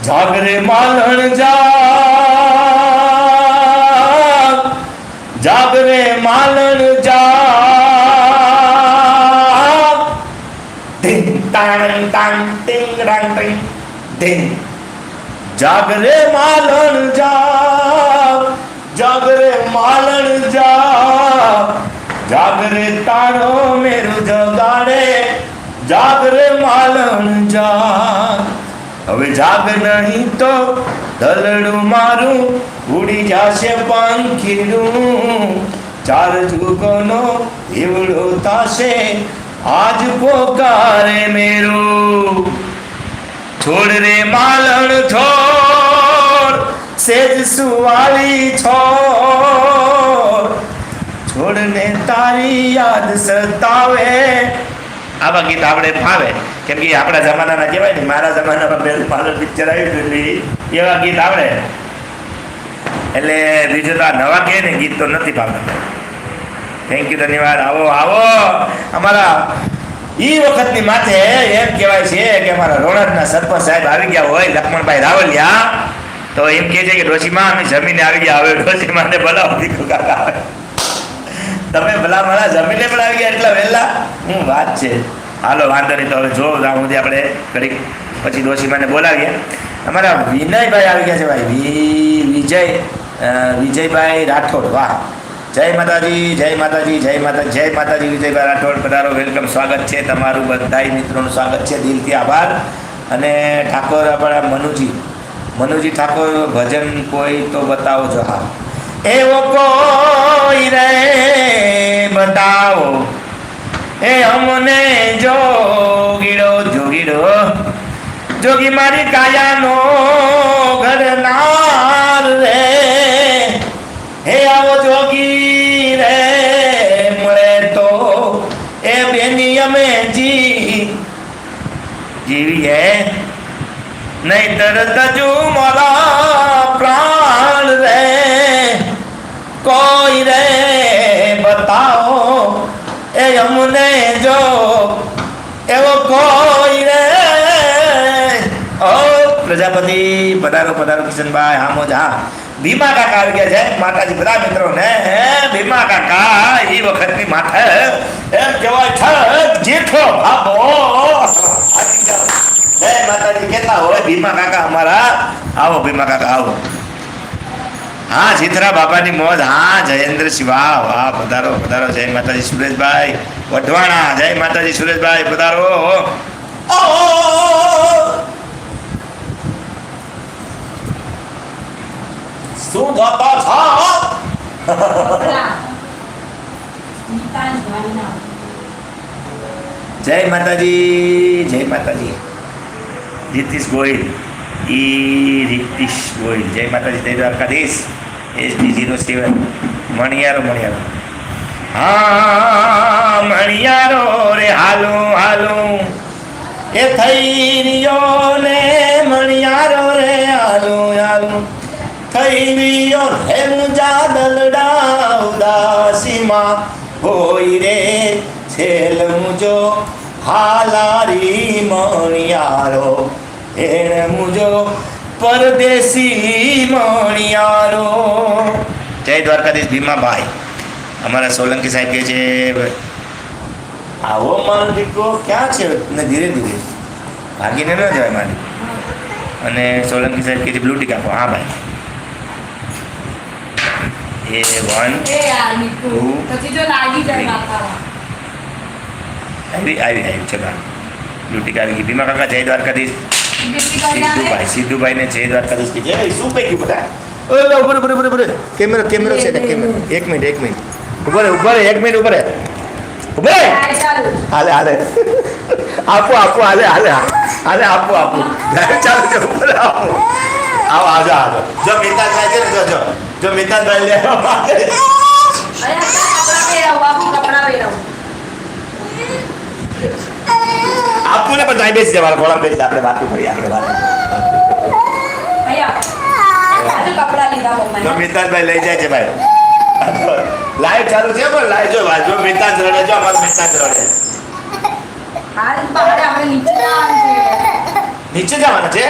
જાગરે માલણ જાગ, જાગરે માલણ જાગ, ધિંગ તાણ તાણ ટિંગ રાંગ ટિંગ ધિંગ. જાગરે માલણ જાગ, જાગરે માલણ જાગ, જાગરે તારો મેરું જગાડે, જાગરે માલણ જાગ. હવે જાગ નહીં તો દલડું મારું ઉડી જશે પાંખીડું, ચાર જુગનો એવડો થાશે આજ પોકારે મેરું. છોડ રે માલણ છોડ, સેજ સુવાળી છોડ, છોડને તારી યાદ સતાવે. આવા ગીત આપણે ફાવે, કેમ કે આપણા જમાનાના કહેવાય ને, મારા જમાનામાં બેલ પાલર પિક્ચર આવ્યું એટલે એવા ગીત આવડે. એટલે બીજું તો આ નવા કહે ને ગીત તો નથી ભાવતા. થેન્ક યુ, ધન્યવાદ. આવો આવો. અમારા એ વખતની માથે એમ કહેવાય છે કે અમારા રોણકના સરપંચ સાહેબ આવી ગયા હોય, લક્ષ્મણભાઈ રાવલિયા, તો એમ કહે છે કે ડોશીમાં અમે જમીને આવી ગયા, હવે ડોશીમાને બોલાવો, દીકરો કાકા આવે. તમે ભલા મારા જમીને પણ આવી ગયા એટલા વહેલા, હું વાત છે. હાલો વાંધો નહીં, તો હવે જો ત્યાં સુધી આપણે ઘડીક પછી ડોશીમાને બોલાવીએ. અમારા વિનયભાઈ આવી ગયા છે ભાઈ, વિજયભાઈ રાઠોડ. વાહ, જય માતાજી, જય માતાજી, જય માતા, જય માતાજી. વિજયભાઈ રાઠોડ પધારો, વેલકમ, સ્વાગત છે તમારું. બધાય મિત્રોનું સ્વાગત છે, દિલથી આભાર. અને ઠાકોર આપણા મનુજી ઠાકોર, ભજન કોઈ તો બતાવજો. હા, એવો કોઈ રે બતાવો એ અમને જોગીડો, જોગીડો જોગી મારી કાયાનો ઘરનાર રે. હે આવો જોગી રે મળે તો એ બેની અમે જીવીએ, નહીં તરત જુ મારા પ્રાણ રે. કોઈ રે બતાવો એ અમને જો, એવો કોઈ રે. ઓ પ્રજાપતિ પધારો, પધારો કિશનભાઈ. હા મોજ. હા, ભીમા કાકા આવી ગયા છે. માતાજી બધા મિત્રો ને ભીમા કાકા એ વખતની માથે એમ કહેવાય છે જેઠો બાબો. જય માતાજી કેટલા હોય ભીમા કાકા અમારા. આવો ભીમા કાકા આવો. હા, જીથરા બાપાની મોજ. હા, જયેન્દ્ર શિવા. વાહ, પધારો પધારો. જય માતાજી સુરેશભાઈ વઢવાણા. જય માતાજી સુરેશભાઈ પધારો. શું જોતા છો? જય માતાજી, જય માતાજી. રીતિશ ગોહિલ, રીતિશ ગોહિલ. જય માતાજી, જય દ્વારકાધીશ. SD07 મણિયારો, મણિયારો. હા, મણિયારો રે હાલું હાલું એ થઈ રહ્યો ને, મણિયારો રે હાલું હાલું થઈ રહ્યો હે. મુજા દલડા ઉદાસીમાં હોય રે છેલ મુજો હાલારી મણિયારો, એને મુજો પરદેશી મણિયારો. જય દ્વારકાધીશ ભીમાભાઈ. અમારા સોલંકી સાહેબ કહે છે આવો મારો દીકરો ક્યાં છે ને, ધીરે ધીરે ભાગીને ન જવાય મારી. અને સોલંકી સાહેબ કહે છે બ્લુ ટીક આપો. હા ભાઈ, એ 1 2 આવી ચલો બ્લુ ટીક આવી ગઈ. ભીમા કાકા જય દ્વારકાધીશ. સિદ્ધુભાઈ ને જય દ્વારકાધીશ. કે જય શું કઈ ગયું બધા? ઉપર ઉપર ઉપર ઉપર કેમેરો છે ને, કેમેરો. એક મિનિટ ઉપર 1 મિનિટ ઉપર હાલે હાલે આપો હાલે આપો ચાલો છે ઉપર આવો આવો. જો મિતાજભાઈ છે ને, જો મિતાજભાઈ આપું ને પણ બેસી જાય મારા ઘોડા બેસી આપણે વાતું કરીએ. આપણે વાત મિતાજભાઈ લઈ જાય છે ભાઈ. લાઈવ ચાલુ છે પણ લાઈવ જો મિતાજ રડે, જો અમાર મિતાજ રડે. નીચે જવાના છે.